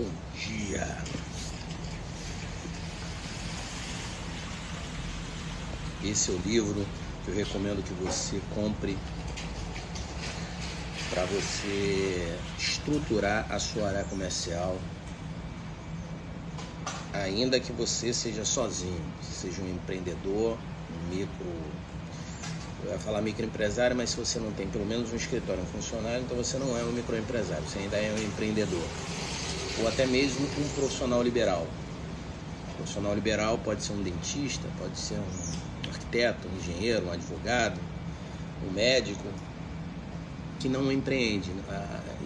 Bom dia! Esse é o livro que eu recomendo que você compre para você estruturar a sua área comercial, ainda que você seja sozinho, seja um empreendedor, eu ia falar microempresário, mas se você não tem pelo menos um escritório, um funcionário, então você não é um microempresário, você ainda é um empreendedor, ou até mesmo um profissional liberal. Um profissional liberal pode ser um dentista, pode ser um arquiteto, um engenheiro, um advogado, um médico, que não empreende.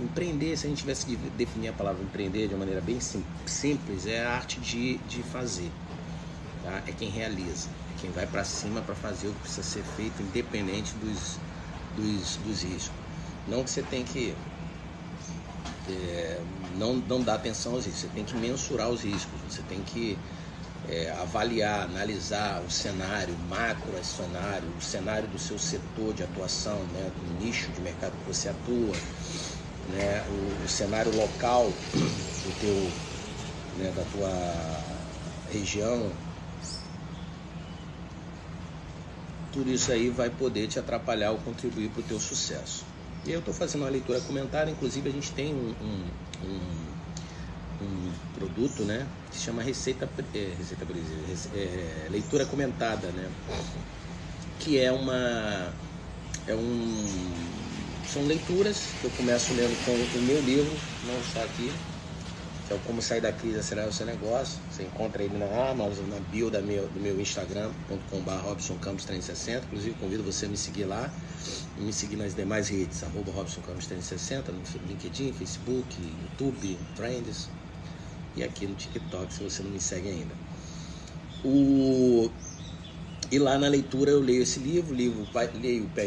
Empreender, se a gente tivesse que definir a palavra empreender de uma maneira bem simples, é a arte de fazer, tá? É quem realiza, é quem vai para cima para fazer o que precisa ser feito, independente dos riscos. Não que você tem que não dar atenção aos riscos, você tem que mensurar os riscos, você tem que avaliar, analisar o cenário, macrocenário, o cenário do seu setor de atuação, né, do nicho de mercado que você atua, né, o cenário local do teu, né, da tua região. Tudo isso aí vai poder te atrapalhar ou contribuir para o teu sucesso. E eu estou fazendo uma leitura comentada, inclusive a gente tem um produto, né, que se chama leitura comentada, né, que são leituras que eu começo lendo com o meu livro, não só aqui, que é o Como Sair da Crise e Acelerar o Seu Negócio. Você encontra ele na Amazon, na bio do meu Instagram.com/RobsonCampos360. Inclusive convido você a me seguir lá e me seguir nas demais redes, @RobsonCampos360, no LinkedIn, Facebook, YouTube, Trends, e aqui no TikTok, se você não me segue ainda. E lá na leitura eu leio esse livro, leio Pai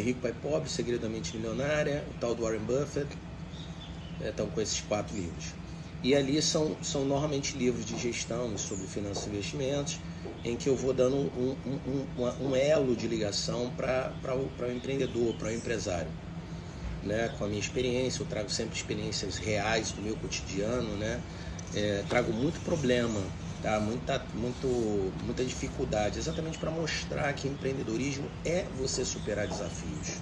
Rico, Pai Pobre, Segredo da Mente Milionária, o tal do Warren Buffett, então com esses 4 livros. E ali são normalmente livros de gestão sobre finanças e investimentos, em que eu vou dando um elo de ligação para o empreendedor, para o empresário, né? Com a minha experiência, eu trago sempre experiências reais do meu cotidiano, né? Trago muito problema, tá? muita dificuldade, exatamente para mostrar que empreendedorismo é você superar desafios.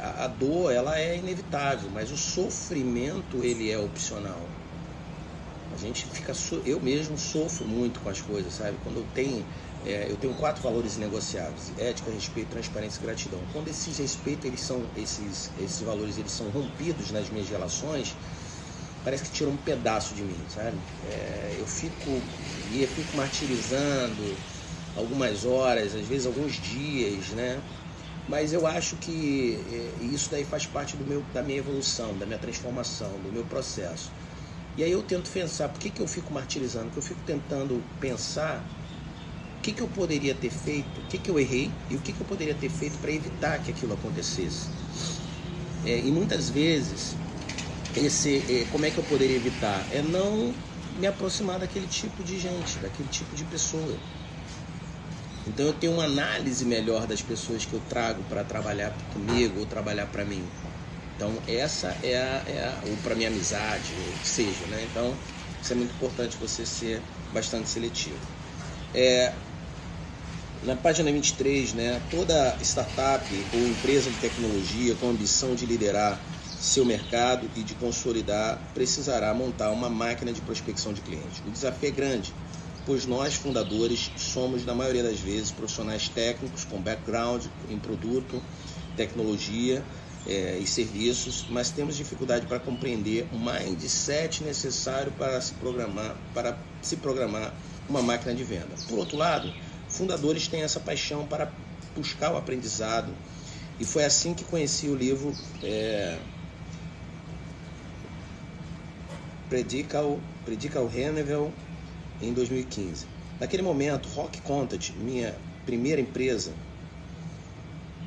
A dor, ela é inevitável, mas o sofrimento, ele é opcional. A gente eu mesmo sofro muito com as coisas, sabe? Quando eu tenho 4 valores inegociáveis: ética, respeito, transparência e gratidão. Quando esses respeitos, esses valores, eles são rompidos nas minhas relações, parece que tira um pedaço de mim, sabe? Eu fico martirizando algumas horas, às vezes alguns dias, né? Mas eu acho que isso daí faz parte da minha evolução, da minha transformação, do meu processo. E aí eu tento pensar, por que eu fico martirizando? Porque eu fico tentando pensar o que eu poderia ter feito, o que eu errei e o que eu poderia ter feito para evitar que aquilo acontecesse. E muitas vezes, como é que eu poderia evitar? É não me aproximar daquele tipo de gente, daquele tipo de pessoa. Então eu tenho uma análise melhor das pessoas que eu trago para trabalhar comigo ou trabalhar para mim. Então essa ou para minha amizade, ou o que seja, né? Então isso é muito importante, você ser bastante seletivo. Na página 23, né, toda startup ou empresa de tecnologia com ambição de liderar seu mercado e de consolidar precisará montar uma máquina de prospecção de clientes. O desafio é grande, pois nós, fundadores, somos, na maioria das vezes, profissionais técnicos com background em produto, tecnologia e serviços, mas temos dificuldade para compreender o mindset necessário para se programar uma máquina de venda. Por outro lado, fundadores têm essa paixão para buscar o aprendizado, e foi assim que conheci o livro Predical Hannibal, em 2015. Naquele momento, Rock Content, minha primeira empresa,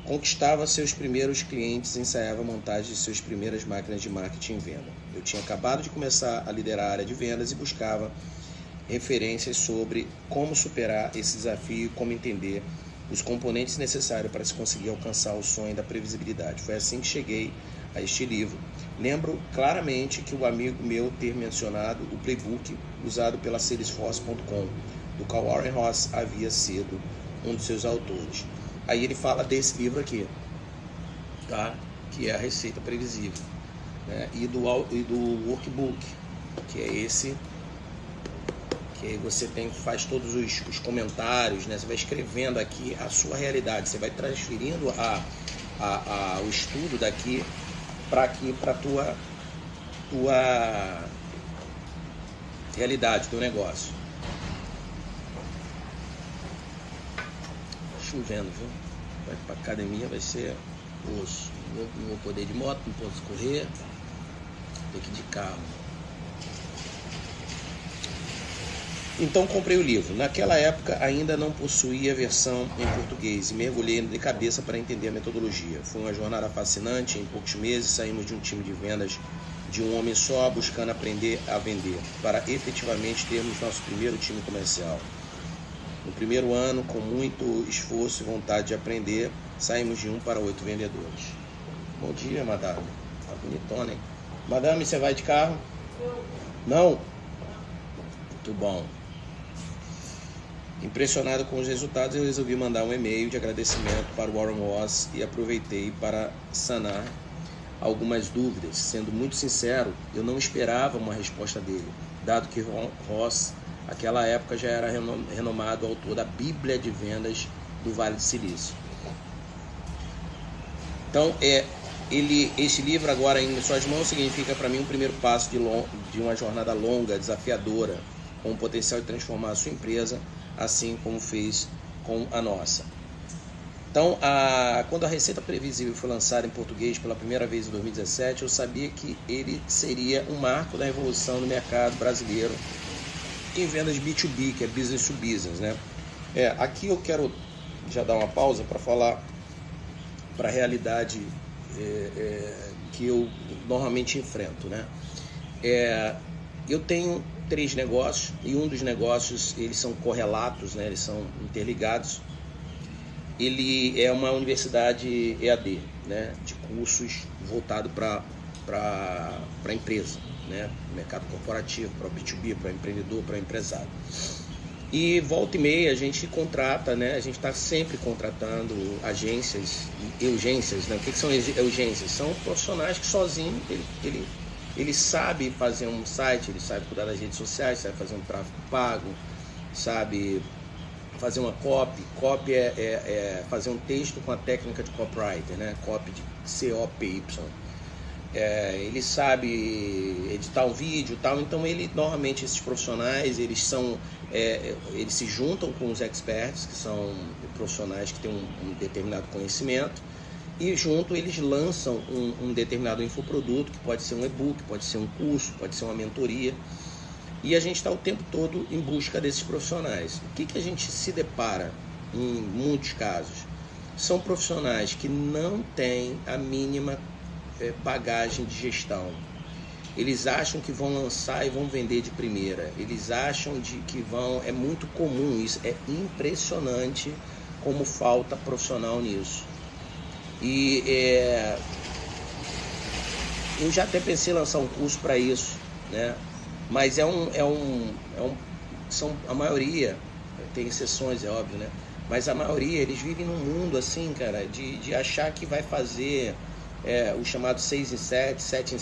conquistava seus primeiros clientes e ensaiava a montagem de suas primeiras máquinas de marketing e venda. Eu tinha acabado de começar a liderar a área de vendas e buscava referências sobre como superar esse desafio e como entender os componentes necessários para se conseguir alcançar o sonho da previsibilidade. Foi assim que cheguei a este livro. Lembro claramente que o amigo meu ter mencionado o playbook usado pela Salesforce.com, do qual Warren Ross havia sido um dos seus autores. Aí ele fala desse livro aqui, tá? Que é a Receita Previsível, né? E do workbook, que é esse, que aí você faz todos os comentários, né? Você vai escrevendo aqui a sua realidade, você vai transferindo o estudo daqui para aqui, para tua realidade, teu negócio. Chovendo, viu? Vai para academia, vai ser osso. Não vou poder ir de moto, não posso correr, tem que ir de carro. Então comprei o livro. Naquela época ainda não possuía versão em português e mergulhei de cabeça para entender a metodologia. Foi uma jornada fascinante. Em poucos meses saímos de um time de vendas de um homem só, buscando aprender a vender, para efetivamente termos nosso primeiro time comercial. No primeiro ano, com muito esforço e vontade de aprender, saímos de 1 para 8 vendedores. Bom dia, madame. Tá bonitona, hein? Madame, você vai de carro? Não? Muito bom. Impressionado com os resultados, eu resolvi mandar um e-mail de agradecimento para o Warren Ross e aproveitei para sanar algumas dúvidas. Sendo muito sincero, eu não esperava uma resposta dele, dado que Ross, naquela época, já era renomado autor da Bíblia de Vendas do Vale do Silício. Então, esse livro agora em suas mãos significa para mim um primeiro passo de uma jornada longa, desafiadora, com o potencial de transformar a sua empresa, assim como fez com a nossa. Então, quando a Receita Previsível foi lançada em português pela primeira vez em 2017, eu sabia que ele seria um marco da revolução no mercado brasileiro em vendas B2B, que é business to business, né? Aqui eu quero já dar uma pausa para falar para a realidade que eu normalmente enfrento, né? Eu tenho 3 negócios e um dos negócios, eles são correlatos, né? Eles são interligados. Ele é uma universidade EAD, né? De cursos voltado para a empresa, né? Mercado corporativo, para o B2B, para o empreendedor, para o empresário. E volta e meia a gente contrata, né? A gente está sempre contratando agências e urgências, né? O que são urgências? São profissionais que sozinho ele sabe fazer um site, ele sabe cuidar das redes sociais, sabe fazer um tráfego pago, sabe fazer uma copy. Copy é fazer um texto com a técnica de copywriter, né? Copy de COPY. Ele sabe editar um vídeo e tal. Então normalmente esses profissionais eles se juntam com os experts, que são profissionais que têm um determinado conhecimento, e junto eles lançam um determinado infoproduto, que pode ser um e-book, pode ser um curso, pode ser uma mentoria, e a gente está o tempo todo em busca desses profissionais. O que a gente se depara em muitos casos? São profissionais que não têm a mínima bagagem de gestão. Eles acham que vão lançar e vão vender de primeira. Eles acham que vão... É muito comum isso. É impressionante como falta profissional nisso. E eu já até pensei em lançar um curso para isso, né? Mas são a maioria, tem exceções, é óbvio, né? Mas a maioria, eles vivem num mundo assim, cara, de achar que vai fazer o chamado 6 em 7, 7 em